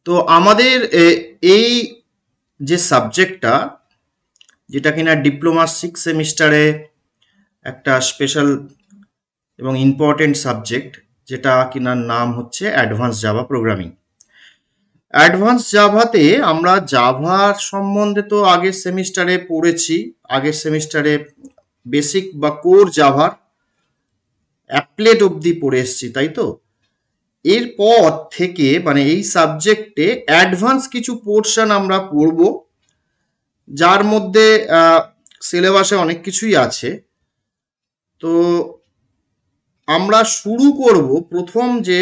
তো আমাদের এই যে সাবজেক্টটা, যেটা কিনা ডিপ্লোমা 6 সেমিস্টারে একটা স্পেশাল এবং ইম্পর্টেন্ট সাবজেক্ট, যেটা কিনার নাম হচ্ছে অ্যাডভান্স জাভা প্রোগ্রামিং। অ্যাডভান্স জাভাতে আমরা জাভার সম্বন্ধে তো আগের সেমিস্টারে পড়েছি। আগের সেমিস্টারে বেসিক বা কোর জাভার অ্যাপলেট অবধি পড়ে এসছি, তাই তো? এরপর থেকে মানে এই সাবজেক্টে অ্যাডভান্স কিছু পোর্শন আমরা পড়ব, যার মধ্যে সিলেবাসে অনেক কিছুই আছে। তো আমরা শুরু করব প্রথম যে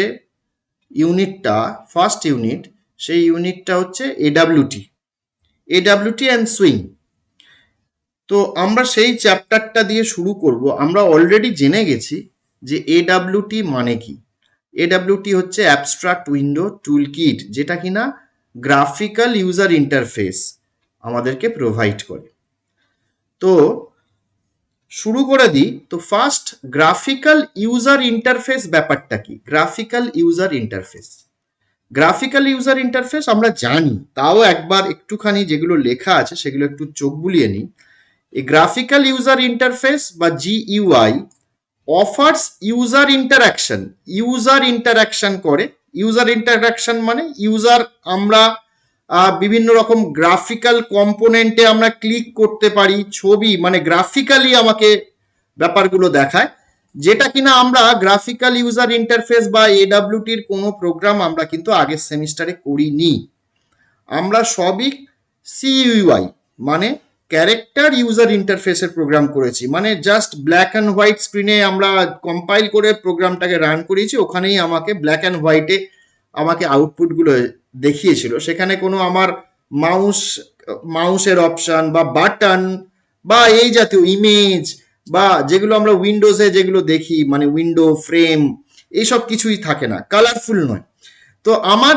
ইউনিটটা, ফার্স্ট ইউনিট, সেই ইউনিটটা হচ্ছে এডাব্লিউটি অ্যান্ড সুইং। তো আমরা সেই চ্যাপ্টারটা দিয়ে শুরু করব। আমরা অলরেডি জেনে গেছি যে এডাব্লিউটি মানে কি। এডাব্লিউটি হচ্ছে অ্যাবস্ট্রাক্ট উইন্ডো টুল কিট, যেটা কিনা গ্রাফিক্যাল ইউজার ইন্টারফেস আমাদেরকে প্রোভাইড করে। তো শুরু করে দিই। তো ফার্স্ট, গ্রাফিক্যাল ইউজার ইন্টারফেস ব্যাপারটা কি? Graphical user interface, graphical user interface আমরা জানি, তাও একবার একটুখানি যেগুলো লেখা আছে সেগুলো একটু চোখ বুলিয়ে নিই। এই গ্রাফিক্যাল ইউজার ইন্টারফেস বা GUI offers user interaction. User interaction করে। ইউজার ইন্টারাকশন মানে ইউজার, আমরা বিভিন্ন রকম গ্রাফিক্যাল কম্পোনেন্টে আমরা ক্লিক করতে পারি, ছবি মানে গ্রাফিক্যালি আমাকে ব্যাপারগুলো দেখায়, যেটা কিনা আমরা গ্রাফিক্যাল ইউজার ইন্টারফেস বা এডাব্লিউটির কোনো প্রোগ্রাম আমরা কিন্তু আগের সেমিস্টারে করিনি। আমরা সবই সিইউআই মানে ক্যারেক্টার ইউজার ইন্টারফেসের প্রোগ্রাম করেছি। মানে জাস্ট ব্ল্যাক অ্যান্ড হোয়াইট স্ক্রিনে আমরা কম্পাইল করে প্রোগ্রামটাকে রান করেছি, ওখানেই আমাকে ব্ল্যাক অ্যান্ড হোয়াইটে আমাকে আউটপুটগুলো দেখিয়েছিল। সেখানে কোনো আমার মাউসের অপশান বা বাটন বা এই জাতীয় ইমেজ বা যেগুলো আমরা উইন্ডোজে যেগুলো দেখি, মানে উইন্ডো ফ্রেম, এইসব কিছুই থাকে না, কালারফুল নয়। তো আমার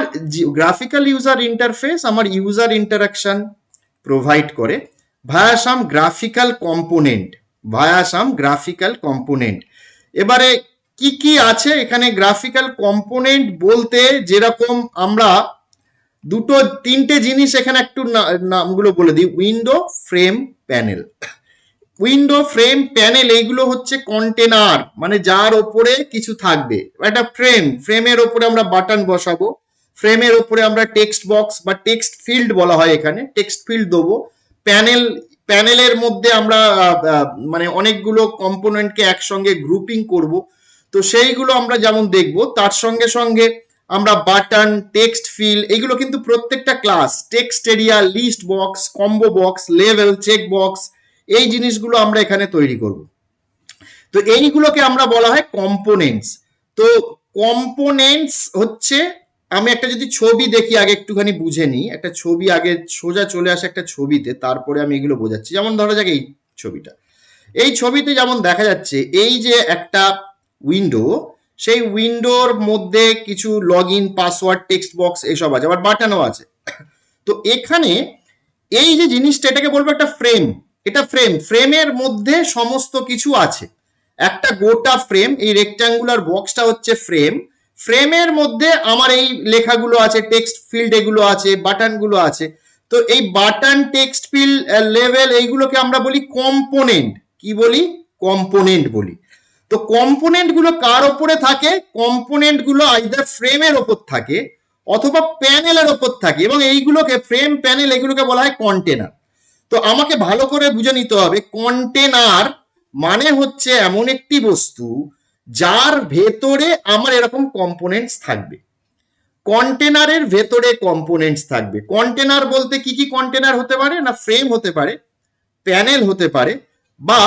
গ্রাফিক্যাল ইউজার ইন্টারফেস আমার ইউজার ইন্টারাকশন প্রোভাইড করে ভায়া সাম গ্রাফিক্যাল কম্পোনেন্ট। এবারে কি কি আছে এখানে গ্রাফিক্যাল কম্পোনেন্ট বলতে? যেরকম আমরা তিনটে জিনিস এখানে একটু নামগুলো বলে দিই। Window, frame, panel. Window, frame, panel এইগুলো হচ্ছে কন্টেনার, মানে যার ওপরে কিছু থাকবে। একটা ফ্রেমের ওপরে আমরা বাটন বসাবো, ফ্রেমের ওপরে আমরা টেক্সট বক্স বা টেক্সট ফিল্ড বলা হয় এখানে, টেক্সট ফিল্ড দেবো। প্যানেলের মধ্যে আমরা মানে অনেকগুলো কম্পোনেন্টকে একসঙ্গে গ্রুপিং করব। তো সেইগুলো আমরা যেমন দেখব, তার সঙ্গে সঙ্গে আমরা বাটন, টেক্সট ফিল, এগুলো কিন্তু প্রত্যেকটা class, text area, list box, combo box, লেভেল, চেক বক্স, এই জিনিসগুলো আমরা এখানে তৈরি করব। তো এইগুলোকে আমরা বলা হয় কম্পোনেন্টস। তো কম্পোনেন্টস হচ্ছে, আমি একটা যদি ছবি দেখি আগে একটুখানি বুঝে নিই। একটা ছবি আগে সোজা চলে আসে একটা ছবিতে, তারপরে আমি এগুলো বোঝাচ্ছি। যেমন ধরা যাক এই ছবিটা, এই ছবিতে যেমন দেখা যাচ্ছে এই যে একটা উইন্ডো, সেই উইন্ডোর মধ্যে কিছু log in, password, text box এসব আছে, আবার বাটনও আছে। তো এখানে এই যে জিনিসটা, এটাকে বলবো একটা ফ্রেম। এটা ফ্রেমের মধ্যে সমস্ত কিছু আছে, একটা গোটা ফ্রেম। এই রেক্ট্যাঙ্গুলার বক্সটা হচ্ছে ফ্রেমের মধ্যে আমার এই লেখাগুলো আছে, টেক্সট ফিল্ড এগুলো আছে, বাটনগুলো আছে। তো এই বাটন, টেক্সট ফিল্ড, লেভেল, এইগুলোকে আমরা বলি কম্পোনেন্ট। কি বলি? কম্পোনেন্ট বলি। তো কম্পোনেন্ট গুলো কার ওপরে থাকে? কম্পোনেন্ট গুলো আইদার ফ্রেমের ওপর থাকে অথবা প্যানেলের ওপর থাকে, এবং এইগুলোকে ফ্রেম, প্যানেল, এগুলোকে বলা হয় কন্টেনার। তো আমাকে ভালো করে বুঝে নিতে হবে, কন্টেনার মানে হচ্ছে এমন একটি বস্তু যার ভেতরে আমার এরকম কম্পোনেন্টস থাকবে। কন্টেনারের ভেতরে কম্পোনেন্টস থাকবে। কন্টেনার বলতে কি কি কন্টেনার হতে পারে? না, ফ্রেম হতে পারে, প্যানেল হতে পারে, বা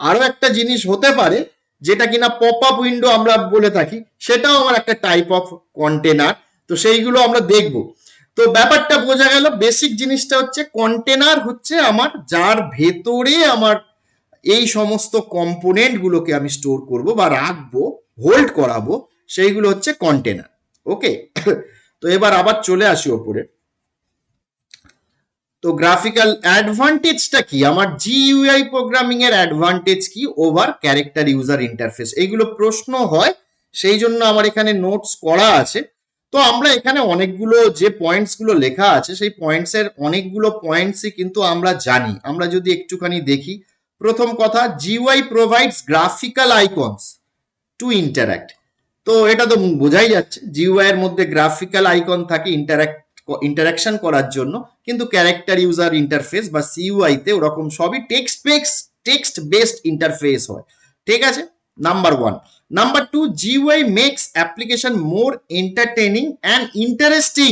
আরো একটা জিনিস হতে পারে যেটা কিনা পপ আপ উইন্ডো আমরা বলে থাকি, সেটাও আমার একটা টাইপ অফ কন্টেনার। তো সেইগুলো আমরা দেখব। তো ব্যাপারটা বোঝা গেল। বেসিক জিনিসটা হচ্ছে কন্টেনার হচ্ছে আমার যার ভেতরে আমার এই সমস্ত কম্পোনেন্ট গুলোকে আমি স্টোর করব বা রাখবো, হোল্ড করাবো, সেইগুলো হচ্ছে কন্টেনার। ওকে, তো এবার আবার চলে আসি ওপরে। তো গ্রাফিক্যাল অ্যাডভান্টেজটা কি? আমার জিইউআই প্রোগ্রামিং এর অ্যাডভান্টেজ কি ওভার ক্যারেক্টার ইউজার ইন্টারফেস? এইগুলো প্রশ্ন হয়, সেই জন্য আমার এখানে নোটস করা আছে। তো আমরা এখানে অনেকগুলো যে পয়েন্টস গুলো লেখা আছে সেই পয়েন্টস এর অনেকগুলো পয়েন্টসই কিন্তু আমরা জানি। আমরা যদি একটুখানি দেখি, প্রথম কথা, GUI provides graphical icons to interact. তো এটা তো বোঝাই যাচ্ছে জিইউআই এর মধ্যে গ্রাফিক্যাল আইকন থাকে ইন্টারাকশন করার জন্য, কিন্তু ক্যারেক্টার ইউজার ইন্টারফেস বা সিইউআই তে ওরকম সবই টেক্সট বেসড ইন্টারফেস হয়। ঠিক আছে, number one. Number two, GUI makes application more entertaining and interesting.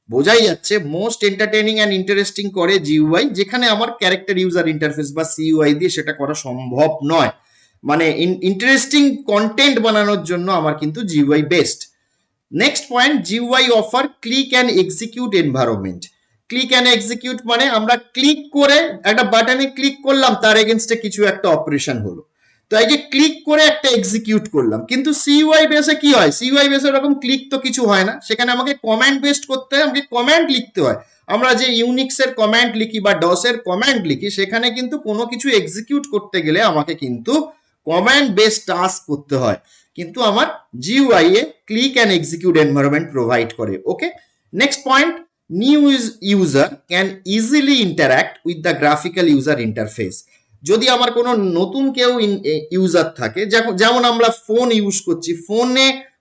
বোঝাই যাচ্ছে মোস্ট এন্টারটেনিং অ্যান্ড ইন্টারেস্টিং করে জিইউআই, যেখানে আমার ক্যারেক্টার ইউজার ইন্টারফেস বা সিইউআই দিয়ে সেটা করা সম্ভব নয়। মানে ইন্টারেস্টিং কন্টেন্ট বানানোর জন্য আমার কিন্তু GUI best. Next point, GUI offer click and execute environment. Click and execute মানে আমরা ক্লিক করে একটা বাটনে ক্লিক করলাম, তার এগেনস্টে কিছু একটা অপারেশন হলো, তো এই যে ক্লিক করে একটা এক্সিকিউট করলাম। কিন্তু সিইউআই বেসে কি হয়, সিইউআই বেসে এরকম ক্লিক তো কিছু হয় না, সেখানে আমাকে কমান্ড বেসড করতে হয়, আমাকে কমান্ড লিখতে হয়। আমরা যে ইউনিক্স এর কমান্ড লিখি বা ডস এর কমান্ড লিখি, সেখানে কিন্তু কোনো কিছু এক্সিকিউট করতে গেলে আমাকে কিন্তু কমান্ড বেসড টাস্ক করতে হয়, কিন্তু আমার জিইউআই এ click and execute environment provide করে। Okay, next point, new user can easily interact with the graphical user interface. যদি আমার কোনো নতুন কেউ ইউজার থাকে, যেমন আমরা ফোন ইউজ করছি,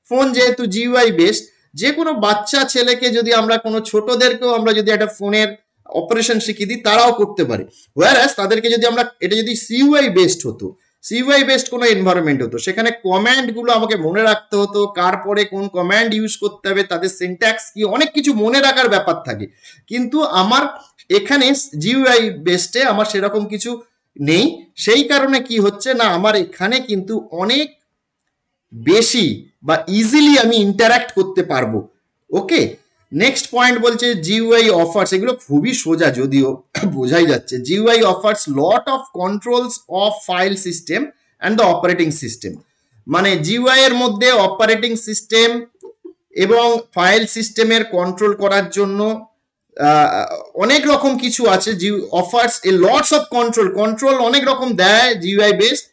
ফোন যেহেতু জিইউআই বেসড, যে কোনো বাচ্চা ছেলেকে যদি আমরা কোনো ছোটদেরকেও আমরা যদি একটা ফোনের অপারেশন শিখিয়ে দিই, তারাও করতে পারে। হোয়ারাস তাদেরকে যদি আমরা, এটা যদি সিইউআই বেসড হতো, সিইউআই বেসড কোনো এনভায়রনমেন্ট হতো, সেখানে কমান্ড গুলো আমাকে মনে রাখতে হতো, কার পরে কোন কমান্ড ইউজ করতে হবে, তাদের সিনট্যাক্স কি, অনেক কিছু মনে রাখার ব্যাপার থাকে। কিন্তু আমার এখানে জিইউআই বেসডে আমার সেরকম কিছু নেই। সেই কারণে কি হচ্ছে না, আমার এখানে কিন্তু অনেক বেশি বা ইজিলি আমি ইন্টারঅ্যাক্ট করতে পারবো। ওকে, নেক্সট পয়েন্ট বলছে জিইউআই অফার্স, এগুলো খুবই সোজা যদিও বোঝাই যাচ্ছে। GUI offers lot of controls of file system and the operating system. মানে জিইউআই এর মধ্যে অপারেটিং সিস্টেম এবং ফাইল সিস্টেমের কন্ট্রোল করার জন্য অনেক রকম কিছু আছে। Offers a lots of control অনেক রকম দেয় জিইউআই বেসড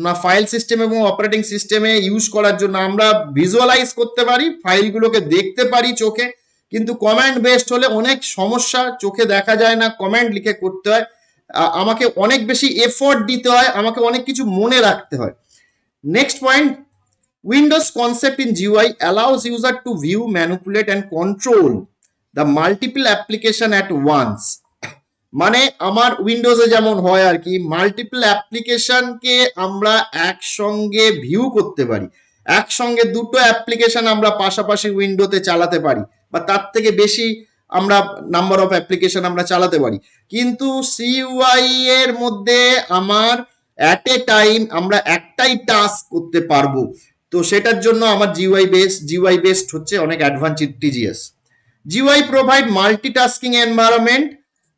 না, ফাইল সিস্টেম এবং অপারেটিং সিস্টেমে ইউজ করার জন্য আমরা ভিজুয়ালাইজ করতে পারি, ফাইলগুলোকে দেখতে পারি চোখে, কিন্তু কমান্ড বেসড হলে অনেক সমস্যা, চোখে দেখা যায় না, কমান্ড লিখে করতে হয়, আমাকে অনেক বেশি এফোর্ট দিতে হয়, আমাকে অনেক কিছু মনে রাখতে হয়। Next point, windows concept in GUI allows user to view, manipulate and control the multiple application at once. মানে আমার উইন্ডোজে যেমন হয় আর কি, মাল্টিপল অ্যাপ্লিকেশনকে আমরা একসঙ্গে ভিউ করতে পারি, একসঙ্গে দুটো অ্যাপ্লিকেশন আমরা পাশাপাশি উইন্ডোতে চালাতে পারি, বা তার থেকে বেশি আমরা নাম্বার অফ অ্যাপ্লিকেশন আমরা চালাতে পারি। কিন্তু সিইউআই এর মধ্যে আমার অ্যাট এ টাইম আমরা একটাই টাস্ক করতে পারবো। তো সেটার জন্য আমার জিইউআই বেসড হচ্ছে অনেক advantageous. GUI provide multitasking environment.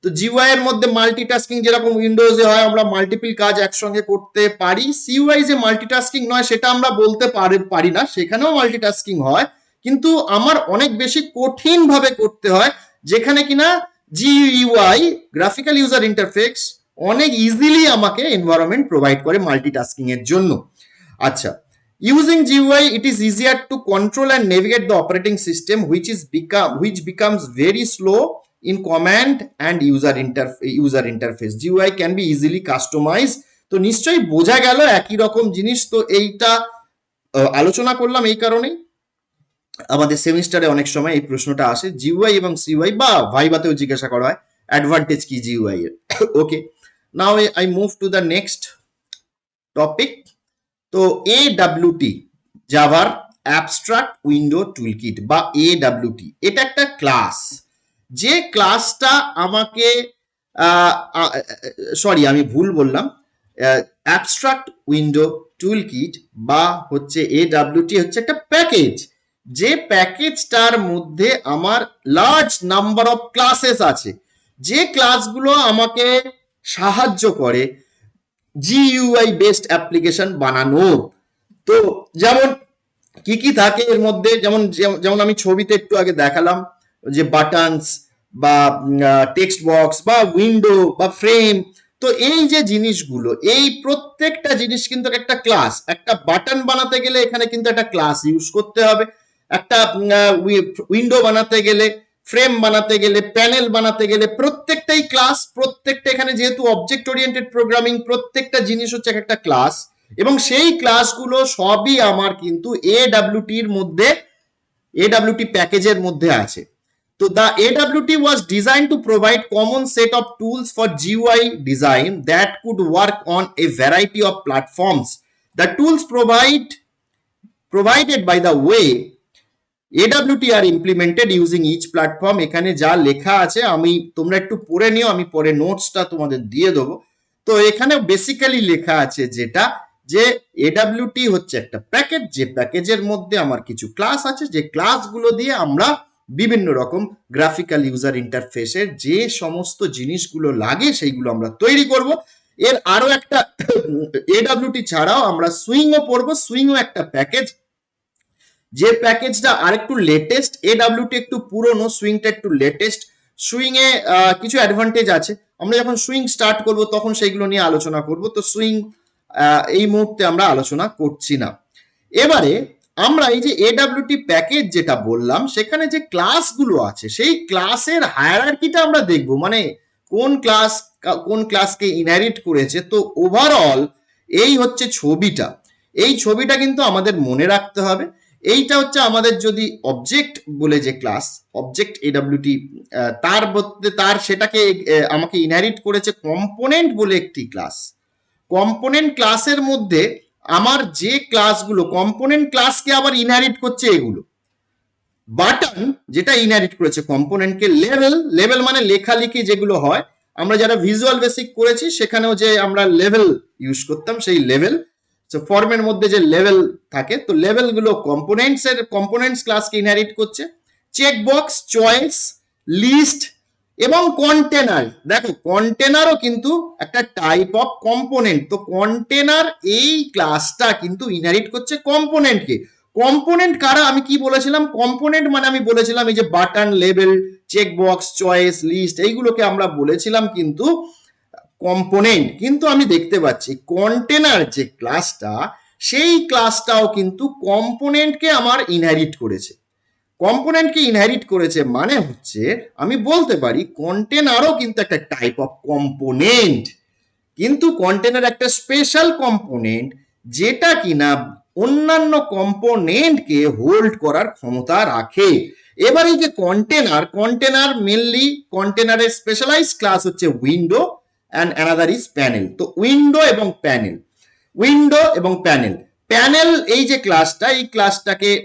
তো জিইউআই এর মধ্যে মাল্টিটাস্কিং যেরকম উইন্ডোজে হয়, আমরা মাল্টিপল কাজ একসঙ্গে করতে পারি। সিইউআই যে মাল্টিটাস্কিং নয় সেটা আমরা বলতে পারি না, সেখানেও মাল্টিটাস্কিং হয়, কিন্তু আমার অনেক বেশি কঠিন ভাবে করতে হয়, যেখানে কিনা জিইউআই গ্রাফিক্যাল ইউজার ইন্টারফেস অনেক ইজিলি আমাকে এনভায়রনমেন্ট প্রোভাইড করে মাল্টিটাস্কিং এর জন্য। আচ্ছা, using GUI it is easier to control and navigate the operating system which becomes very slow in command and user interface. GUI can be easily customized. তো নিশ্চয়ই বোঝা গেল একই রকম জিনিস। তো এইটা আলোচনা করলাম এই কারণেই আমাদের সেমিস্টারে অনেক সময় এই প্রশ্নটা আসে, জিইউআই এবং সিইউআই বা ভাইভাতেও জিজ্ঞাসা করা হয় অ্যাডভান্টেজ কি জিইউআই এর। Okay, now I move to the next topic. তো AWT, জাভার অ্যাবস্ট্রাক্ট উইন্ডো টুলকিট বা AWT, এটা একটা ক্লাস, যে ক্লাসটা আমাকে সরি আমি ভুল বললাম, অ্যাবস্ট্রাক্ট উইন্ডো টুলকিট বা হচ্ছে AWT হচ্ছে একটা প্যাকেজ, যে প্যাকেজটার মধ্যে আমার লার্জ নাম্বার অফ ক্লাসেস আছে, যে ক্লাসগুলো আমাকে সাহায্য করে জিইউআই বেসড অ্যাপ্লিকেশন বানানোর। তো যেমন কি কি থাকে এর মধ্যে, যেমন আমি ছবিতে একটু আগে দেখালাম, যে বাটনস বা টেক্সট বক্স বা উইন্ডো বা ফ্রেম। তো এই যে জিনিসগুলো, এই প্রত্যেকটা জিনিস কিন্তু একটা ক্লাস। একটা বাটন বানাতে গেলে এখানে কিন্তু একটা ক্লাস ইউজ করতে হবে, একটা উইন্ডো বানাতে গেলে, ফ্রেম বানাতে গেলে, প্যানেল বানাতে গেলে প্রত্যেকটাই ক্লাস, প্রত্যেকটা এখানে যেহেতু অবজেক্ট ওরিয়েন্টেড প্রোগ্রামিং, প্রত্যেকটা জিনিস হচ্ছে একটা ক্লাস, এবং সেই ক্লাসগুলো সবই আমার কিন্তু এডব্লিউটির মধ্যে, AWT প্যাকেজের মধ্যে আছে। তো the AWT was designed to provide common set of tools for GUI design that could work on a variety of platforms. The tools provided by the way AWT are implemented using each platform. এখানে যা লেখা আছে আমি, তোমরা একটু পড়ে নিও, আমি পরে নোটসটা তোমাদের দিয়ে দেবো। তো এখানে বেসিক্যালি লেখা আছে যেটা, যে AWT হচ্ছে একটা প্যাকেজ, যে প্যাকেজের মধ্যে আমার কিছু ক্লাস আছে, যে ক্লাসগুলো দিয়ে আমরা বিভিন্ন রকম গ্রাফিক্যাল ইউজার ইন্টারফেসের যে সমস্ত জিনিসগুলো লাগে সেইগুলো আমরা তৈরি করব। এর আরো একটা AWT ছাড়াও আমরা সুইংও পড়বো। সুইংও একটা প্যাকেজ, যে প্যাকেজটা আরেকটু লেটেস্ট। AWT একটু পুরনো, সুইংটা একটু লেটেস্ট। সুইং এ কিছু অ্যাডভান্টেজ আছে, আমরা যখন সুইং স্টার্ট করব তখন সেইগুলো নিয়ে আলোচনা করব। তো সুইং এই মুহূর্তে আমরা আলোচনা করছি না। এবারে আমরা এই যে AWT প্যাকেজ যেটা বললাম, সেখানে যে ক্লাসগুলো আছে সেই ক্লাসের হায়ারার্কিটা আমরা দেখব, মানে কোন ক্লাস কোন ক্লাসকে ইনহেরিট করেছে। তো ওভারঅল এই হচ্ছে ছবিটা। এই ছবিটা কিন্তু আমাদের মনে রাখতে হবে। এইটা হচ্ছে আমাদের যদি অবজেক্ট বলে যে ক্লাস, অবজেক্ট AWT, তার মধ্যে তার সেটাকে আমাকে ইনহেরিট করেছে কম্পোনেন্ট বলে একটি ক্লাস। কম্পোনেন্ট ক্লাসের মধ্যে আমার যে ক্লাসগুলো, কম্পোনেন্ট ক্লাসকে আবার ইনহেরিট করছে এগুলো। বাটন যেটা ইনহেরিট করেছে কম্পোনেন্টকে, লেভেল, লেভেল মানে লেখালেখি যেগুলো হয়, আমরা যারা ভিজুয়াল বেসিক করেছি সেখানেও যে আমরা লেভেল ইউজ করতাম, সেই লেভেল, ফর্মের মধ্যে যে লেভেল থাকে, তো লেভেলগুলো কম্পোনেন্টস ক্লাসকে ইনহেরিট করছে। চেকবক্স, চয়েস, লিস্ট এবং কন্টেনার। দেখো কন্টেনারও কিন্তু একটা টাইপ অফ কম্পোনেন্ট। তো কন্টেনার এই ক্লাসটা কিন্তু ইনহেরিট করছে কম্পোনেন্টকে। কম্পোনেন্ট কারা, আমি কি বলেছিলাম, কম্পোনেন্ট মানে আমি বলেছিলাম এই যে button, label, checkbox, choice, list, এইগুলোকে আমরা বলেছিলাম কিন্তু কম্পোনেন্ট। কিন্তু আমি দেখতে পাচ্ছি কন্টেনার যে ক্লাসটা, সেই ক্লাসটাও কিন্তু কম্পোনেন্টকে আমার ইনহেরিট করেছে। কম্পোনেন্টকে ইনহেরিট করেছে মানে হচ্ছে আমি বলতে পারি কন্টেনারও কিন্তু একটা টাইপ অফ কম্পোনেন্ট, কিন্তু কন্টেনার একটা স্পেশাল কম্পোনেন্ট যেটা কিনা অন্যান্য কম্পোনেন্টকে হোল্ড করার ক্ষমতা রাখে। এবার এই যে কন্টেনার মেনলি, কন্টেনারের স্পেশালাইজ ক্লাস হচ্ছে window and another is panel. তো উইন্ডো এবং প্যানেল, প্যানেল এই যে ক্লাসটা,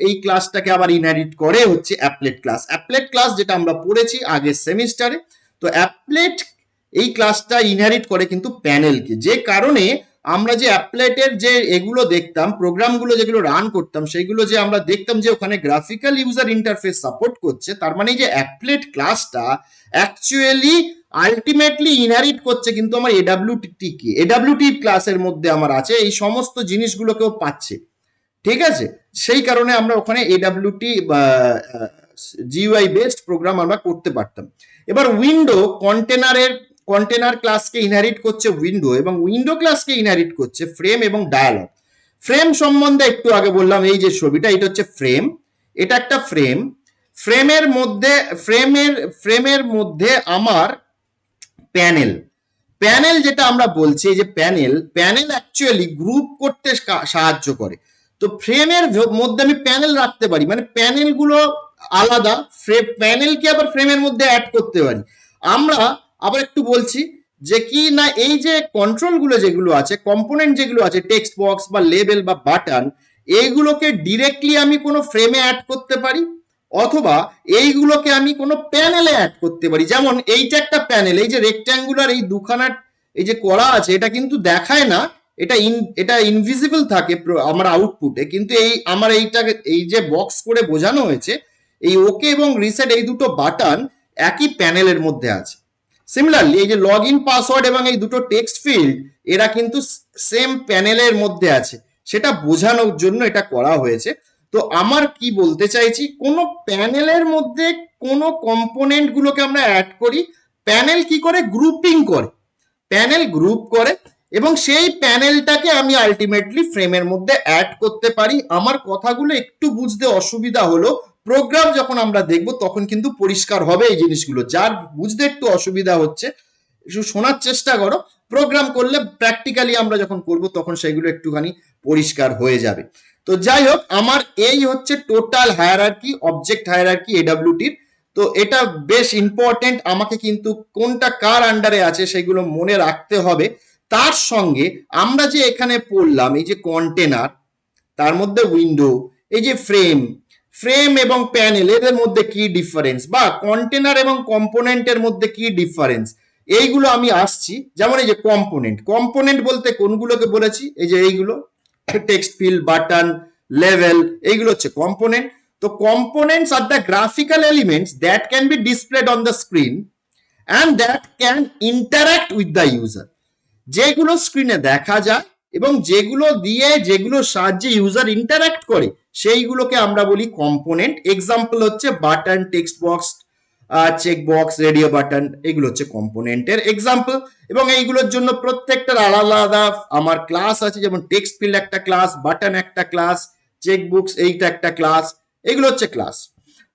এই ক্লাসটাকে আবার ইনহেরিট করে হচ্ছে অ্যাপলেট ক্লাস। অ্যাপলেট ক্লাস যেটা আমরা পড়েছি আগের সেমিস্টারে। তো অ্যাপলেট এই ক্লাসটা ইনহেরিট করে কিন্তু প্যানেলকে, যে কারণে আমরা যে অ্যাপলেটের যে এগুলো দেখতাম, প্রোগ্রামগুলো যেগুলো রান করতাম, সেইগুলো যে আমরা দেখতাম যে ওখানে গ্রাফিক্যাল ইউজার ইন্টারফেস সাপোর্ট করছে, তার মানে যে অ্যাপলেট ক্লাসটা অ্যাকচুয়ালি আলটিমেটলি ইনহেরিট করছে কিন্তু আমার AWT ক্লাসের মধ্যে আমার আছে, এই সমস্ত জিনিসগুলোকেও পাচ্ছে। ঠিক আছে, সেই কারণে আমরা ওখানে AWT GUI বেসড প্রোগ্রাম আমরা করতে পারতাম। এবার উইন্ডো, কন্টেনার ক্লাসকে ইনহেরিট করছে উইন্ডো, এবং উইন্ডো ক্লাসকে ইনহেরিট করছে ফ্রেম এবং ডায়ালগ। ফ্রেম সম্বন্ধে একটু আগে বললাম, এই যে ছবিটা, এটা হচ্ছে ফ্রেম, এটা একটা ফ্রেম। ফ্রেমের মধ্যে আমার প্যানেল যেটা আমরা বলছি, যে প্যানেল অ্যাকচুয়ালি গ্রুপ করতে সাহায্য করে। তো ফ্রেমের মধ্যে আমি প্যানেল রাখতে পারি, মানে প্যানেলগুলো আলাদা, প্যানেলকে আবার ফ্রেমের মধ্যে অ্যাড করতে পারি। আমরা আবার একটু বলছি যে কি না, এই যে কন্ট্রোলগুলো যেগুলো আছে, কম্পোনেন্ট যেগুলো আছে, টেক্সট বক্স বা লেবেল বা বাটন, এইগুলোকে ডিরেক্টলি আমি কোনো ফ্রেমে অ্যাড করতে পারি, অথবা এইগুলোকে আমি কোনো প্যানেলে অ্যাড করতে পারি। যেমন এইটা একটা প্যানেল, এই যে রেক্ট্যাঙ্গুলার এই দুখানা এই যে করা আছে, এটা কিন্তু দেখায় না, এটা ইনভিজিবল থাকে আমার আউটপুটে, কিন্তু এই আমার এই যে বক্স করে বোঝানো হয়েছে, এই ওকে এবং রিসেট, এই দুটো বাটন একই প্যানেলের মধ্যে আছে। সিমিলারলি এই যে লগ ইন পাসওয়ার্ড এবং এই দুটো টেক্সট ফিল্ড, এরা কিন্তু সেম প্যানেলের মধ্যে আছে, সেটা বোঝানোর জন্য এটা করা হয়েছে। তো আমার কি বলতে চাইছি, কোনো প্যানেলের মধ্যে কোনো কম্পোনেন্ট গুলোকে আমরা অ্যাড করি, প্যানেল কি করে, গ্রুপিং করে, প্যানেল গ্রুপ করে, এবং সেই প্যানেলটাকে আমি আলটিমেটলি ফ্রেমের মধ্যে অ্যাড করতে পারি। আমার কথাগুলো একটু বুঝতে অসুবিধা হলো, প্রোগ্রাম যখন আমরা দেখব তখন কিন্তু পরিষ্কার হবে এই জিনিসগুলো। যার বুঝতে একটু অসুবিধা হচ্ছে একটু শোনার চেষ্টা করো, প্রোগ্রাম করলে প্র্যাকটিক্যালি আমরা যখন করব তখন সেগুলো একটুখানি পরিষ্কার হয়ে যাবে। তো যাই হোক, আমার এই হচ্ছে টোটাল হায়ারার্কি, অবজেক্ট হায়ারার্কি এডব্লিউটির। তো এটা বেশ ইম্পর্টেন্ট, আমাকে কিন্তু কোনটা কার আন্ডারে আছে সেগুলো মনে রাখতে হবে। তার সঙ্গে আমরা যে এখানে পড়লাম এই যে কন্টেনার, তার মধ্যে উইন্ডো, এই যে ফ্রেম, ফ্রেম এবং প্যানেল এদের মধ্যে কি ডিফারেন্স, বা কন্টেনার এবং কম্পোনেন্টের মধ্যে কি ডিফারেন্স, এইগুলো আমি আসছি। যেমন এই যে কম্পোনেন্ট, কম্পোনেন্ট বলতে কোনগুলোকে বলেছি, এই যে এইগুলো টেক্সট ফিল্ড, বাটন, লেভেল, এইগুলো হচ্ছে কম্পোনেন্ট। তো components are the graphical elements that can be displayed on the screen and that can interact with the user. যেগুলো স্ক্রিনে দেখা যায় এবং যেগুলো দিয়ে, যেগুলো সাহায্যে ইউজার ইন্টারাক্ট করে, সেইগুলোকে আমরা বলি কম্পোনেন্ট। এক্সাম্পল হচ্ছে button, text box, check box, radio button, এগুলো হচ্ছে কম্পোনেন্টের এক্সাম্পল। এবং এইগুলোর জন্য প্রত্যেকটার আলাদা আলাদা আমার ক্লাস আছে, যেমন টেক্সট ফিল্ড একটা ক্লাস, বাটন একটা ক্লাস, চেক বুকস এইটা একটা ক্লাস, এগুলো হচ্ছে ক্লাস।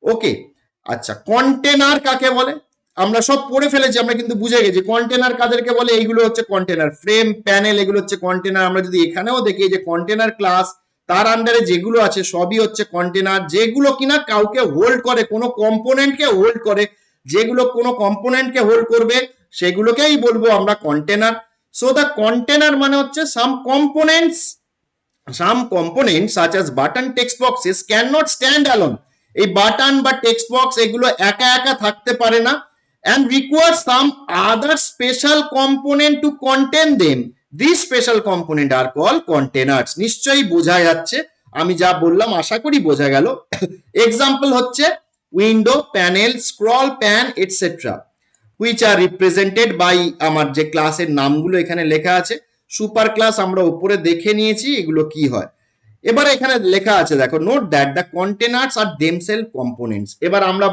ওকে, আচ্ছা, কন্টেনার কাকে বলে আমরা সব পড়ে ফেলেছি, আমরা কিন্তু বুঝে গেছি কন্টেনার কাদেরকে বলে। এইগুলো হচ্ছে কন্টেনার, ফ্রেম, প্যানেল, এগুলো হচ্ছে কন্টেনার। আমরা যদি এখানেও দেখি যে কন্টেনার ক্লাস, তার আন্ডারে যেগুলো আছে সবই হচ্ছে কন্টেনার, যেগুলো কিনা কাউকে হোল্ড করে, কোনো কম্পোনেন্টকে হোল্ড করে, যেগুলো কোনো কম্পোনেন্টকে হোল্ড করবে সেগুলোকেই বলবো আমরা কন্টেনার। সো দ্য কন্টেনার মানে হচ্ছে some components such as button, text boxes cannot stand alone. এই বাটন বা টেক্সট বক্স এগুলো একা একা থাকতে পারে না, and require some other special component to contain them. These special component are called containers. নিশ্চয়ই বোঝা যাচ্ছে, আমি যা বললাম আশা করি বোঝা গেল। এক্সাম্পল হচ্ছে window, panel, scroll, pan, etcetera, which are represented by আমার যে ক্লাসের নামগুলো এখানে লেখা আছে। সুপার ক্লাস আমরা উপরে দেখে নিয়েছি এগুলো কি হয়। এবার এখানে লেখা আছে দেখো, note that the containers are themselves components. এবার আমরা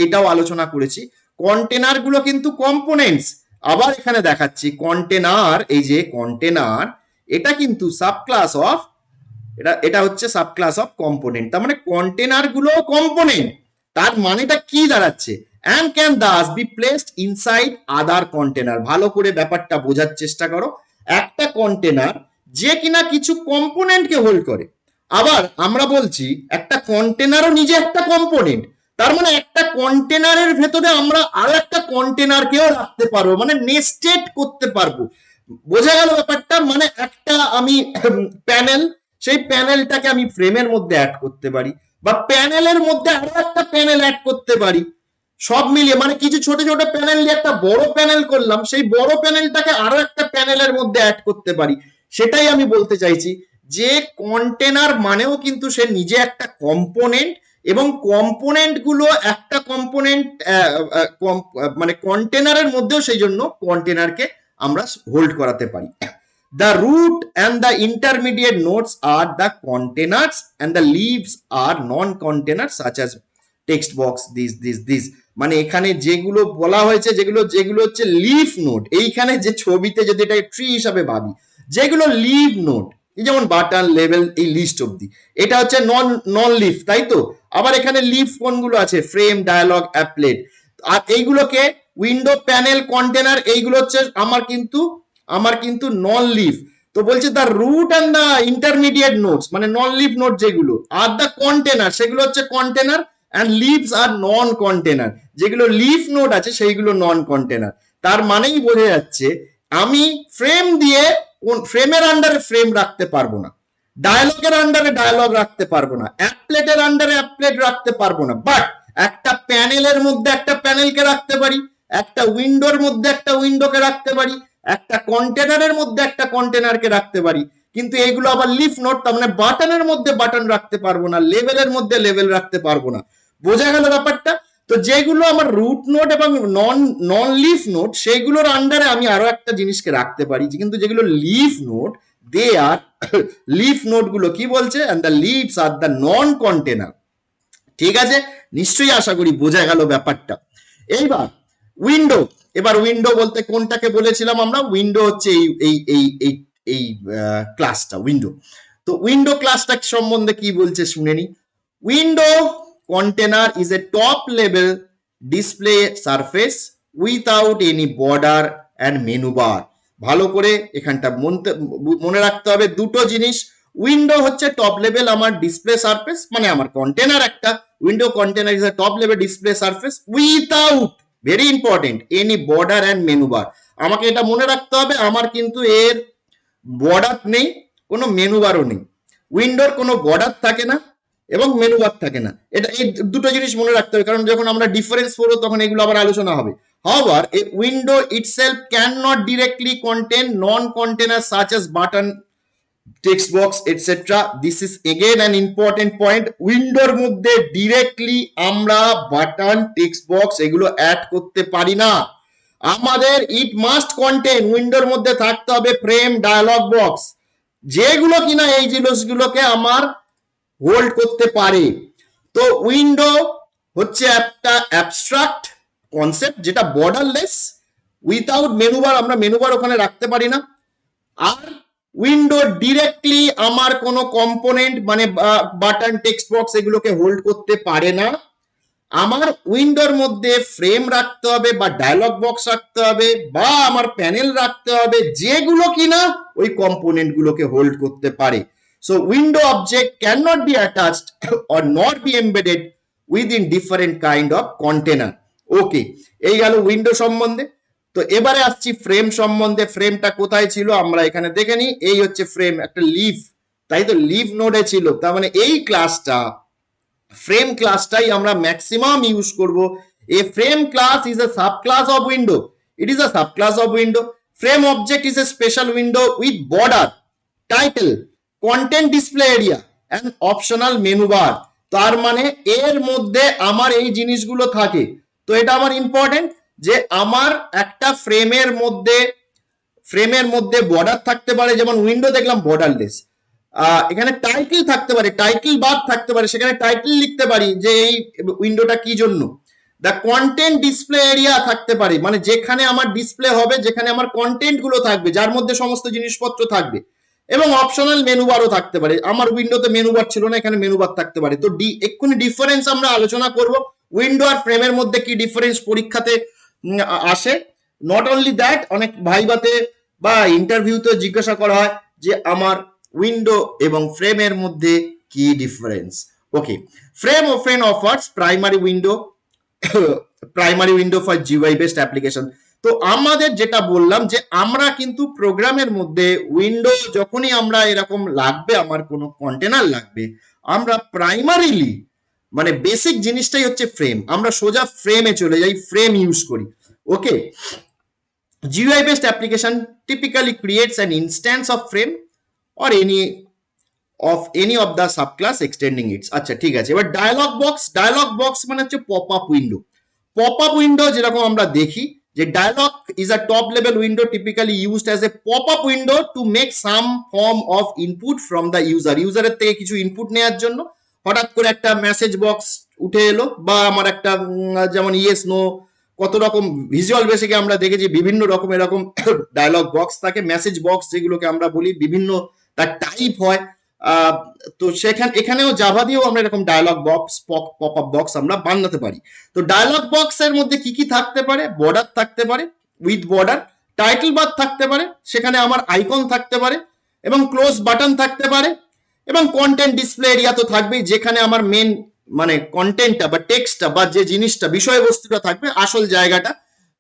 এটাও আলোচনা করেছি, কন্টেনার গুলো কিন্তু কম্পোনেন্টস। আবার এখানে দেখাচ্ছি কন্টেনার, এই যে কন্টেনার, এটা কিন্তু সাবক্লাস অফ, এটা হচ্ছে সাবক্লাস অফ কম্পোনেন্ট। তার মানে কন্টেনার গুলো কম্পোনেন্ট। তার মানেটা কি দাঁড়াচ্ছে, and can thus be placed inside other container। ভালো করে ব্যাপারটা বোঝার চেষ্টা করো। একটা কন্টেনার যে কিনা কিছু কম্পোনেন্টকে হোল্ড করে, আবার আমরা বলছি একটা কন্টেনারও নিজে একটা কম্পোনেন্ট। তার মানে একটা কন্টেনারের ভেতরে আমরা আরো একটা কন্টেনারকেও রাখতে পারবো, মানে নেস্টেড করতে পারবো। বোঝা গেল ব্যাপারটা? মানে একটা আমি প্যানেল, সেই প্যানেলটাকে আমি ফ্রেমের মধ্যে অ্যাড করতে পারি, বা প্যানেলের মধ্যে আরো একটা প্যানেল অ্যাড করতে পারি। সব মিলিয়ে মানে কিছু ছোট ছোট প্যানেল দিয়ে একটা বড় প্যানেল করলাম, সেই বড় প্যানেলটাকে আরো একটা প্যানেলের মধ্যে অ্যাড করতে পারি। সেটাই আমি বলতে চাইছি যে কন্টেনার মানেও কিন্তু সে নিজে একটা কম্পোনেন্ট, এবং কম্পোনেন্ট গুলো একটা কম্পোনেন্ট মানে কন্টেনারের মধ্যেও সেই জন্য কন্টেনারকে আমরা হোল্ড করাতে পারি। The root and the intermediate nodes are the containers and the leaves are non-containers such as text box, this মানে এখানে যেগুলো বলা হয়েছে, যেগুলো হচ্ছে লিফ নোড, এইখানে যে ছবিতে যদি এটা ট্রি হিসাবে ভাবি, যেগুলো লিফ নোড, যেমন বাটন, লেভেল, এই লিস্ট অবধি, এটা হচ্ছে নন লিফ, তাই তো। আবার এখানে লিফ কোনগুলো আছে, ফ্রেম, ডায়ালগ, অ্যাপলেট, আর এইগুলোকে উইন্ডো, প্যানেল, কন্টেনার, এইগুলো হচ্ছে আমার কিন্তু নন লিফ। তো বলছে the root and the intermediate nodes, মানে নন লিফ নোড যেগুলো, আর দ্য কন্টেনার, সেগুলো হচ্ছে container, and leaves are non container, যেগুলো লিফ নোড আছে সেইগুলো নন কন্টেনার। তার মানেই বোঝা যাচ্ছে আমি ফ্রেম দিয়ে ফ্রেমের আন্ডারে ফ্রেম রাখতে পারবো না, ডায়ালগের আন্ডারে ডায়ালগ রাখতে পারবো না, অ্যাপলেটের আন্ডারে অ্যাপলেট রাখতে পারবো না, বাট একটা প্যানেলের মধ্যে একটা প্যানেলকে রাখতে পারি, একটা উইন্ডোর মধ্যে একটা উইন্ডোকে রাখতে পারি, একটা কন্টেনারের মধ্যে একটা কন্টেনারকে রাখতে পারি। কিন্তু এইগুলো আবার লিফ নোড, তার মানে বাটনের মধ্যে বাটন রাখতে পারবো না, লেভেলের মধ্যে লেভেল রাখতে পারবো না। বোঝা গেল ব্যাপারটা? তো যেগুলো আমার রুট নোড এবং নন লিফ নোড, সেগুলোর আন্ডারে আমি আরো একটা জিনিসকে রাখতে পারি, কিন্তু যেগুলো leaf node, they are leaf node গুলো কি বলছে, and the leaves are the non container. ঠিক আছে, নিশ্চয়ই আশা করি বোঝা গেল ব্যাপারটা। এইবার উইন্ডো, এবার উইন্ডো বলতে কোনটাকে বলেছিলাম আমরা, উইন্ডো হচ্ছে এই ক্লাসটা উইন্ডো। তো উইন্ডো ক্লাসটা সম্বন্ধে কি বলছে শুনে নি। Window container is a top level display surface without any border and menu bar. ভালো করে এখানটা মনে রাখতে হবে দুটো জিনিস। উইন্ডো হচ্ছে টপ লেভেল আমার ডিসপ্লে সারফেস, মানে আমার কন্টেনার একটা window container is a top level display surface without, very important, any border and menu bar. আমাকে এটা মনে রাখতে হবে, আমার কিন্তু এর বর্ডার নেই, কোনো মেনু বারও নেই। উইন্ডোর কোনো বর্ডার থাকে না এবং মেনু বার থাকে না। এটা এই দুটো জিনিস মনে রাখতে হবে, কারণ যখন আমরা ডিফারেন্স পড়বো তখন এগুলো আবার আলোচনা হবে। However, a window itself cannot directly contain non-containers such as button, text box, etc. This is again an important point. উইন্ডোর মধ্যে ডিরেক্টলি আমরা বাটন, টেক্সট বক্স এগুলো অ্যাড করতে পারি না। আমাদের ইট মাস্ট কন্টেন, উইন্ডোর মধ্যে থাকতে হবে ফ্রেম, ডায়ালগ বক্স, যেগুলো কিনা এই জিনিসগুলোকে আমার হোল্ড করতে পারে। তো উইন্ডো হচ্ছে একটা অ্যাবস্ট্রাক্ট কনসেপ্ট যেটা বর্ডারলেস, উইথাউট মেনু বার, আমরা মেনু বার ওখানে রাখতে পারি না। আর উইন্ডো ডিরেক্টলি আমার কোনো কম্পোনেন্ট মানে বাটন, টেক্সট বক্স এগুলোকে হোল্ড করতে পারে না। আমার উইন্ডোর মধ্যে ফ্রেম রাখতে হবে বা ডায়লগ বক্স রাখতে হবে বা আমার প্যানেল রাখতে হবে, যেগুলো কিনা ওই কম্পোনেন্ট গুলোকে হোল্ড করতে পারে। So window object can not be attached or not be embedded within different kind of container. Okay, এই গেল উইন্ডো সম্বন্ধে। তো এবারে আসছি ফ্রেম সম্বন্ধে। ফ্রেমটা কোথায় ছিল আমরা এখানে দেখে নিই। এই হচ্ছে ফ্রেম, একটা লিভ, তাই তো লিভ নোডে ছিল। তার মানে এই ক্লাসটা, ফ্রেম ক্লাসটাই আমরা ম্যাক্সিমাম ইউজ করব। A frame class is a subclass of window, it is a subclass of window. Frame object is a special window with border, title, content display area and optional menu bar. তার মানে এর মধ্যে আমার এই জিনিসগুলো থাকে। তো এটা আমার ইম্পর্টেন্ট যে আমার একটা ফ্রেমের মধ্যে বর্ডার থাকতে পারে, যেমন উইন্ডো দেখলাম বর্ডারলেস। এখানে টাইটেল থাকতে পারে, টাইটেল বার থাকতে পারে, সেখানে টাইটেল লিখতে পারি যে এই উইন্ডোটা কি জন্য। দ্য কন্টেন্ট ডিসপ্লে এরিয়া থাকতে পারে, মানে যেখানে আমার ডিসপ্লে হবে, যেখানে আমার কন্টেন্ট গুলো থাকবে, যার মধ্যে সমস্ত জিনিসপত্র থাকবে। এবং অপশনাল মেনু বারও থাকতে পারে। আমার উইন্ডোতে মেনু বার ছিল না, এখানে মেনু বার থাকতে পারে। তো এক্ষুনি ডিফারেন্স আমরা আলোচনা করব, উইন্ডো আর ফ্রেমের মধ্যে কি ডিফারেন্স পরীক্ষাতে আসে। নট অনলি দ্যাট, অনেক ভাইবাতে বা ইন্টারভিউতে জিজ্ঞাসা করা হয় যে আমার উইন্ডো এবং ফ্রেমের মধ্যে কি difference. Okay, frame open offers primary window for GUI based application. তো আমাদের যেটা বললাম যে আমরা কিন্তু প্রোগ্রামের মধ্যে উইন্ডো যখনই আমরা এরকম লাগবে, আমার কোনো কন্টেনার লাগবে, আমরা প্রাইমারিলি মানে বেসিক জিনিসটাই হচ্ছে ফ্রেম, আমরা সোজা ফ্রেমে চলে যাই, ফ্রেম ইউজ করি। ওকে, GUI based application typically creates an instance of frame or any of the subclass extending it. আচ্ছা ঠিক আছে, এবার ডায়লগ বক্স মানে হচ্ছে pop up window. Pop up window যেরকম আমরা দেখি যে dialog is a top level window typically used as a pop up window to make some form of input from the ইউজারের থেকে কিছু ইনপুট নেওয়ার জন্য। হঠাৎ করে একটা মেসেজ বক্স উঠে এলো, বা আমার একটা যেমন ইয়েস নো, কত রকম ভিজুয়াল বেসিকে আমরা দেখেছি বিভিন্ন রকম এরকম ডায়লগ বক্স থাকে, মেসেজ বক্স যেগুলোকে আমরা বলি, বিভিন্ন তার টাইপ হয়। তো এখানেও জাভা দিয়েও আমরা এরকম dialogue box, pop up box আমরা বানাতে পারি। তো ডায়লগ বক্সের মধ্যে কি কি থাকতে পারে, বর্ডার থাকতে পারে উইথ বর্ডার, টাইটেল বার থাকতে পারে, সেখানে আমার আইকন থাকতে পারে, এবং ক্লোজ বাটন থাকতে পারে, এবং কন্টেন্ট ডিসপ্লে এরিয়া তো থাকবেই, যেখানে আমার মেন মানে কন্টেন্টটা বা টেক্সটটা বা যে জিনিসটা বিষয়বস্তুটা থাকবে, আসল জায়গাটা।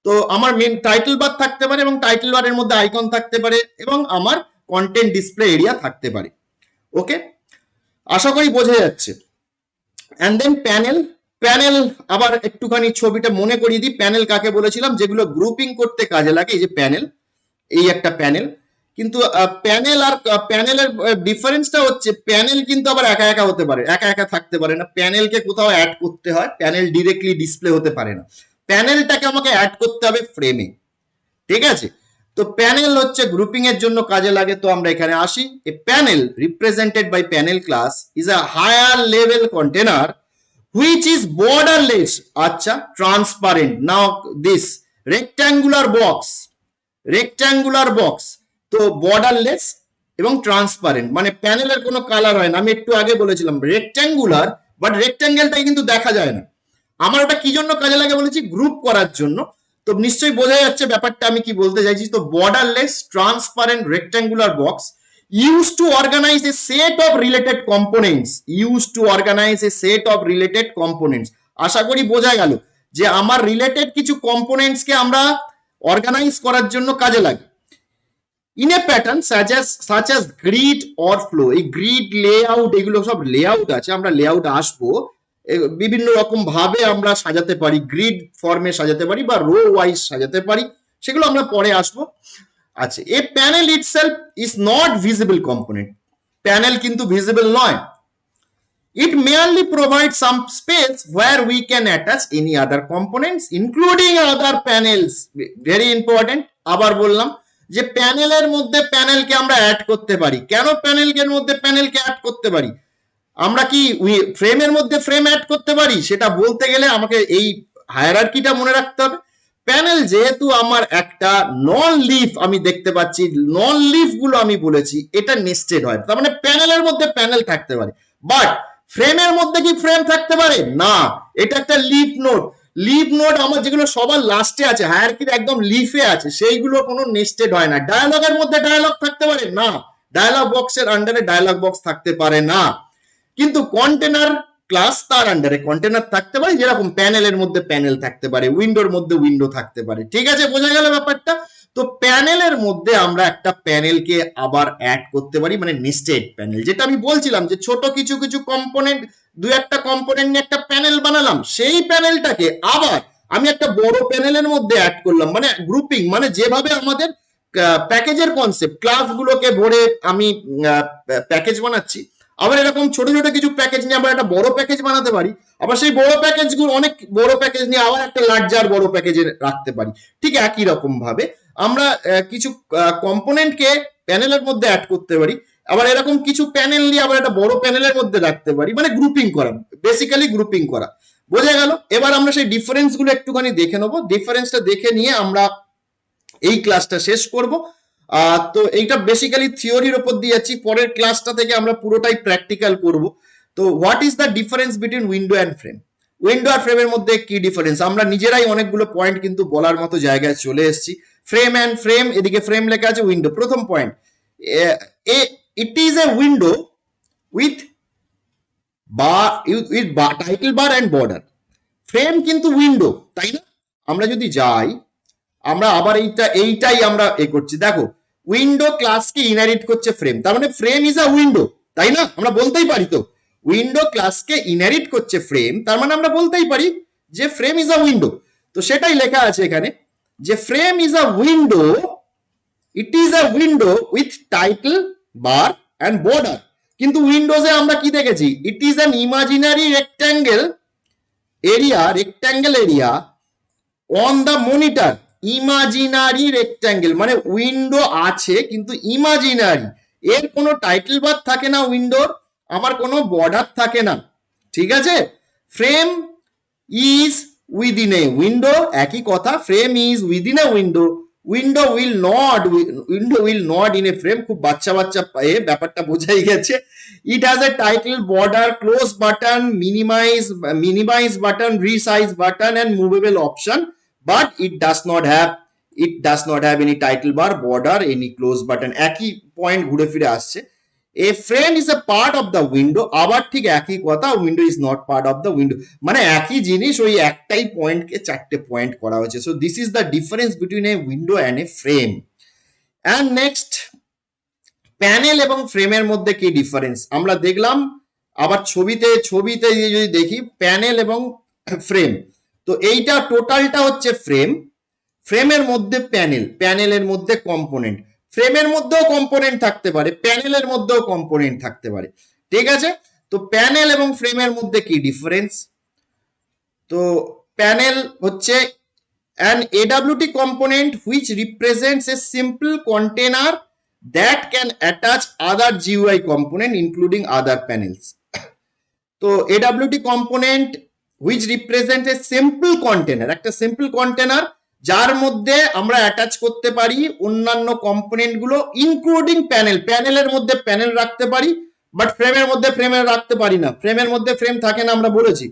তো আমার মেন টাইটেল বার থাকতে পারে, এবং টাইটেল বারের মধ্যে আইকন থাকতে পারে, এবং আমার কন্টেন্ট ডিসপ্লে এরিয়া থাকতে পারে। ওকে, আশা করি বোঝা যাচ্ছে। অ্যান্ড দেন প্যানেল আবার একটুখানি ছবিটা মনে করিয়ে দিই। প্যানেল কাকে বলেছিলাম, যেগুলো গ্রুপিং করতে কাজে লাগে। এই যে প্যানেল, এই একটা প্যানেল। কিন্তু প্যানেল আর প্যানেলের ডিফারেন্সটা হচ্ছে, প্যানেল কিন্তু আবার একা একা হতে পারে, একা একা থাকতে পারে না। প্যানেলকে কোথাও অ্যাড করতে হয়, প্যানেল ডিরেক্টলি ডিসপ্লে হতে পারে না। প্যানেলটাকে আমাকে অ্যাড করতে হবে ফ্রেমে, ঠিক আছে। তো প্যানেল হচ্ছে গ্রুপিং এর জন্য কাজে লাগে। তো আমরা এখানে আসি, a panel represented by panel class is a higher level container which is borderless, আচ্ছা, transparent. Now this rectangular box তো বর্ডারলেস এবং ট্রান্সপারেন্ট, মানে প্যানেলের কোনো কালার হয় না। আমি একটু আগে বলেছিলাম রেক্ট্যাঙ্গুলার, বাট রেক্ট্যাঙ্গেলটাই কিন্তু দেখা যায় না। আমার ওটা কি জন্য কাজে লাগে বলেছি, গ্রুপ করার জন্য। তো নিশ্চয়ই বোঝা যাচ্ছে ব্যাপারটা আমি কি বলতে চাইছি। তো borderless transparent rectangular box used to organize a set of related components আশা করি বোঝা গেল যে আমার রিলেটেড কিছু কম্পোনেন্টস কে আমরা অর্গানাইজ করার জন্য কাজে লাগে। In a pattern such as grid or flow, এই গ্রিড লেআউট এগুলো সব লেআউট আছে, আমরা লেআউট আসবো। বিভিন্ন রকম ভাবে আমরা সাজাতে পারি, গ্রিড ফর্মে সাজাতে পারি বা রো ওয়াইজ সাজাতে পারি, সেগুলো আমরা পরে আসবো। আচ্ছা, a panel itself is not visible component, panel কিন্তু ভিজিবল নয়। It merely provides some space where we can attach any other components including other panels. Very important, আবার বললাম যে প্যানেলের মধ্যে প্যানেলকে আমরা অ্যাড করতে পারি। কেন প্যানেলের মধ্যে প্যানেলকে অ্যাড করতে পারি? আমরা কি ফ্রেমের মধ্যে ফ্রেম অ্যাড করতে পারি? সেটা বলতে গেলে আমাকে এই হায়ারার্কিটা মনে রাখতে হবে। প্যানেল যেহেতু আমার একটা নন লিফ আমি দেখতে পাচ্ছি, নন লিফ গুলো আমি বলেছি এটা নেস্টেড হয়, তার মানে প্যানেলের মধ্যে প্যানেল থাকতে পারে। বাট ফ্রেমের মধ্যে কি ফ্রেম থাকতে পারে না, এটা একটা লিফ নোড আমার যেগুলো সবার লাস্টে আছে, হায়ারার্কির একদম লিফে আছে, সেইগুলো কোনো নেস্টেড হয় না। ডায়ালগের মধ্যে ডায়ালগ থাকতে পারে না, ডায়ালগ বক্সের আন্ডারে ডায়ালগ বক্স থাকতে পারে না। কিন্তু কন্টেনার ক্লাস তার আন্ডারে কন্টেনার থাকতে পারে, যেরকম প্যানেলের মধ্যে প্যানেল থাকতে পারে, উইন্ডোর মধ্যে উইন্ডো থাকতে পারে। ঠিক আছে, বোঝা গেল ব্যাপারটা। তো প্যানেলের মধ্যে আমরা একটা প্যানেলকে আবার অ্যাড করতে পারি, মানে নেস্টেড প্যানেল, যেটা আমি বলছিলাম যে ছোট কিছু কিছু কম্পোনেন্ট, দু একটা কম্পোনেন্ট নিয়ে একটা প্যানেল বানালাম, সেই প্যানেলটাকে আবার আমি একটা বড় প্যানেলের মধ্যে অ্যাড করলাম, মানে গ্রুপিং, মানে যেভাবে আমাদের প্যাকেজের কনসেপ্ট, ক্লাসগুলোকে ভরে আমি প্যাকেজ বানাচ্ছি, আবার এরকম ছোট ছোট কিছু প্যাকেজ নিয়ে আমরা একটা বড় প্যাকেজ বানাতে পারি। আবার সেই বড় প্যাকেজগুলো, অনেক বড় প্যাকেজ নিয়ে আবার একটা লার্জার বড় প্যাকেজে রাখতে পারি। ঠিক একই রকম ভাবে আমরা কিছু কম্পোনেন্টকে প্যানেলের মধ্যে অ্যাড করতে পারি, আবার এরকম কিছু প্যানেল নিয়ে আবার একটা বড় প্যানেলের মধ্যে রাখতে পারি, মানে গ্রুপিং করা, বেসিক্যালি গ্রুপিং করা। বোঝা গেল? এবার আমরা সেই ডিফারেন্স গুলো একটুখানি দেখে নেবো। ডিফারেন্সটা দেখে নিয়ে আমরা এই ক্লাসটা শেষ করব। তো এইটা বেসিক্যালি থিওরির উপর দিয়ে যাচ্ছি, পরের ক্লাসটা থেকে আমরা পুরোটাই প্র্যাকটিক্যাল করব। তো what is the difference between window and frame? Window আর ফ্রেমের মধ্যে কি ডিফারেন্স, আমরা নিজেরাই অনেকগুলো পয়েন্ট কিন্তু বলার মতো জায়গায় চলে এসেছি। ফ্রেম অ্যান্ড ফ্রেম, এদিকে ফ্রেম লেখা আছে, উইন্ডো। প্রথম point, it is a window with title bar and border. Frame কিন্তু উইন্ডো, তাই না? আমরা যদি যাই, আমরা আবার এইটাই আমরা করছি। দেখো, উইন্ডো ক্লাসকে ইনহেরিট করছে ফ্রেম, তার মানে ফ্রেম ইজ আ উইন্ডো, তাই না? আমরা বলতেই পারি তো, উইন্ডো ক্লাসকে ইনহেরিট করছে ফ্রেম, তার মানে আমরা বলতেই পারি যে ফ্রেম ইজ আ উইন্ডো। তো সেটাই লেখা আছে এখানে যে frame is a window, it is a window with title bar and border. কিন্তু উইন্ডোজে আমরা কি দেখেছি? It is an imaginary rectangle area on the monitor. Imaginary rectangle মানে উইন্ডো আছে কিন্তু ইমাজিনারি, এর কোনো টাইটেল বার থাকে না উইন্ডোর, আমার কোনো বর্ডার থাকে না। ঠিক আছে? Frame is within a window, একই কথা, frame is within a window, window will not in a frame. খুব বাচ্চা ব্যাপারটা বোঝাই গেছে। It has a title, border, close button, minimize button, resize button and movable option, but it does not have any title bar, border, any close button। একই point ঘুরে ফিরে আসছে। A frame is a part of the window, আবার ঠিক একই কথা, window is not part of the window, মানে একই জিনিস, ওই একটাই পয়েন্টকে চারটে পয়েন্ট করা হয়েছে। So this is the difference between a window and a frame. And next, panel এবং ফ্রেমের মধ্যে কি ডিফারেন্স আমরা দেখলাম। আবার ছবিতে যদি দেখি প্যানেল এবং ফ্রেম, তো এইটা টোটালটা হচ্ছে ফ্রেম, ফ্রেমের মধ্যে প্যানেল, প্যানেলের মধ্যে কম্পোনেন্ট, ফ্রেমের মধ্যেও কম্পোনেন্ট থাকতে পারে, প্যানেলের মধ্যেও কম্পোনেন্ট থাকতে পারে। ঠিক আছে? তো প্যানেল এবং ফ্রেমের মধ্যে কি ডিফারেন্স? তো প্যানেল হচ্ছে an AWT component which represents a simple container that can attach other GUI component including other panels. তো AWT component which represents a simple container, একটা simple container যার মধ্যে আমরা অ্যাটাচ করতে পারি অন্যান্য কম্পোনেন্ট গুলো ইনক্লুডিং প্যানেল। প্যানেলের মধ্যে প্যানেল রাখতে পারি, বাট ফ্রেমের মধ্যে ফ্রেম রাখতে পারি না। ফ্রেমের মধ্যে ফ্রেম থাকে না, আমরা বলেছি।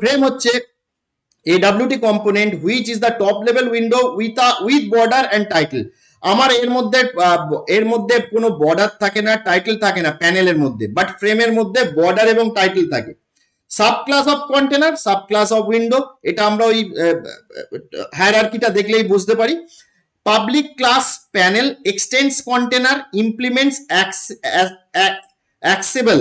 ফ্রেম হচ্ছে AWT component which is the top level window with border and title। আমার এর মধ্যে কোনো বর্ডার থাকে না, টাইটেল থাকে না প্যানেলের মধ্যে, বাট ফ্রেমের মধ্যে বর্ডার এবং টাইটেল থাকে। Sub class of container, sub class of window, এটা আমরা ওই হায়ারার্কিটা দেখলেই বুঝতে পারি। Public class panel এক্সটেন্স container implements accessible.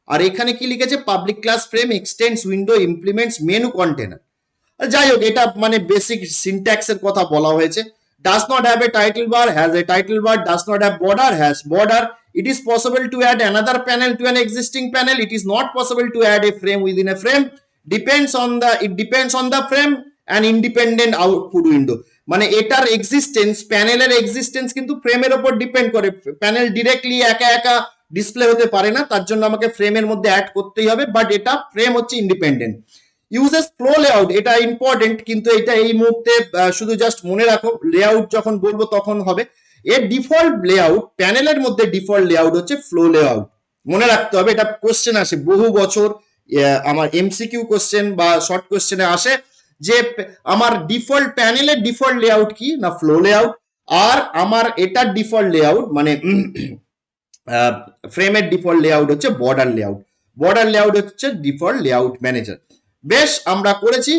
আর এখানে কি লিখেছে, public class frame এক্সটেন্স window implements menu container. যাই হোক, এটা মানে বেসিক সিনট্যাক্সের কথা বলা হয়েছে। Does not have a title bar, has a title bar, does not have border, has border. It is possible to add another panel to an existing panel. It is not possible to add a frame within a frame. It depends on the frame and independent output window। মানে এটার existence, প্যানেলের existence কিন্তু ফ্রেমের উপর depend করে। Panel directly একা একা display হতে পারে না, তার জন্য আমাকে ফ্রেমের মধ্যে অ্যাড করতেই হবে, বাট এটা ফ্রেম হচ্ছে ইন্ডিপেন্ডেন্ট। ইউজেস ফ্লো লেআউট, এটা ইম্পর্টেন্ট, কিন্তু এটা এই মুহূর্তে শুধু জাস্ট মনে রাখো, লেআউট যখন বলবো তখন হবে। এর ডিফল্ট লেআউট, প্যানেলের মধ্যে ডিফল্ট লেআউট হচ্ছে ফ্লো লেআউট। মনে রাখতে হবে, এটা কোশ্চেন আসে বহু বছর, আমার এমসিকিউ কোশ্চেন বা শর্ট কোশ্চেনে আসে যে আমার ডিফল্ট প্যানেলের ডিফল্ট লেআউট কি না ফ্লো লেআউট, আর আমার এটার ডিফল্ট লেআউট মানে ফ্রেমের ডিফল্ট লেআউট হচ্ছে বর্ডার লেআউট। বর্ডার লেআউট হচ্ছে ডিফল্ট লেআউট ম্যানেজার। বেশ, আমরা করেছি,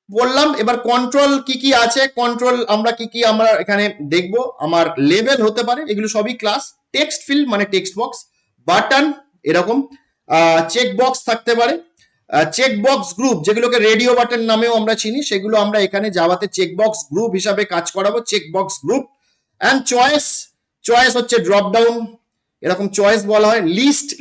বললাম। এবার কন্ট্রোল কি কি আছে, কন্ট্রোল আমরা কি আমরা এখানে দেখবো। আমার লেভেল হতে পারে, এগুলো সবই ক্লাস। টেক্সট ফিল্ড মানে টেক্সট বক্স, বাটন এরকম, চেক বক্স থাকতে পারে। চেক বক্স গ্রুপ, যেগুলোকে রেডিও বাটন নামেও আমরা চিনি, সেগুলো আমরা এখানে জাভাতে চেক বক্স গ্রুপ হিসাবে কাজ করাবো, check box group. And choice হচ্ছে ড্রপ ডাউন, এরকম চয়েস বলা হয়।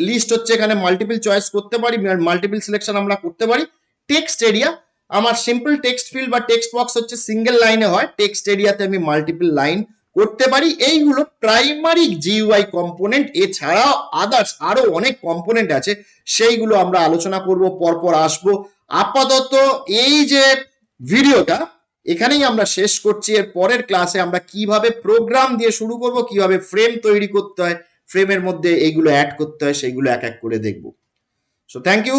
লিস্ট হচ্ছে এখানে মাল্টিপল চয়েস করতে পারি, মাল্টিপল সিলেকশন আমরা করতে পারি। টেক্সট এরিয়া, আমার সিম্পল টেক্সট ফিল্ড বা টেক্সট বক্স হচ্ছে সিঙ্গেল লাইনে হয়, টেক্সট এরিয়াতে আমি মাল্টিপল লাইন করতে পারি। এইগুলো প্রাইমারি জিইউআই কম্পোনেন্ট। এছাড়াও আদার্স আরো অনেক কম্পোনেন্ট আছে, সেইগুলো আমরা আলোচনা করব, পরপর আসবো। আপাতত এই যে ভিডিওটা এখানেই আমরা শেষ করছি। এর পরের ক্লাসে আমরা কিভাবে প্রোগ্রাম দিয়ে শুরু করব, কিভাবে ফ্রেম তৈরি করতে হয়, ফ্রেমের মধ্যে এইগুলো অ্যাড করতে হয়, সেইগুলো এক এক করে দেখব। So thank you.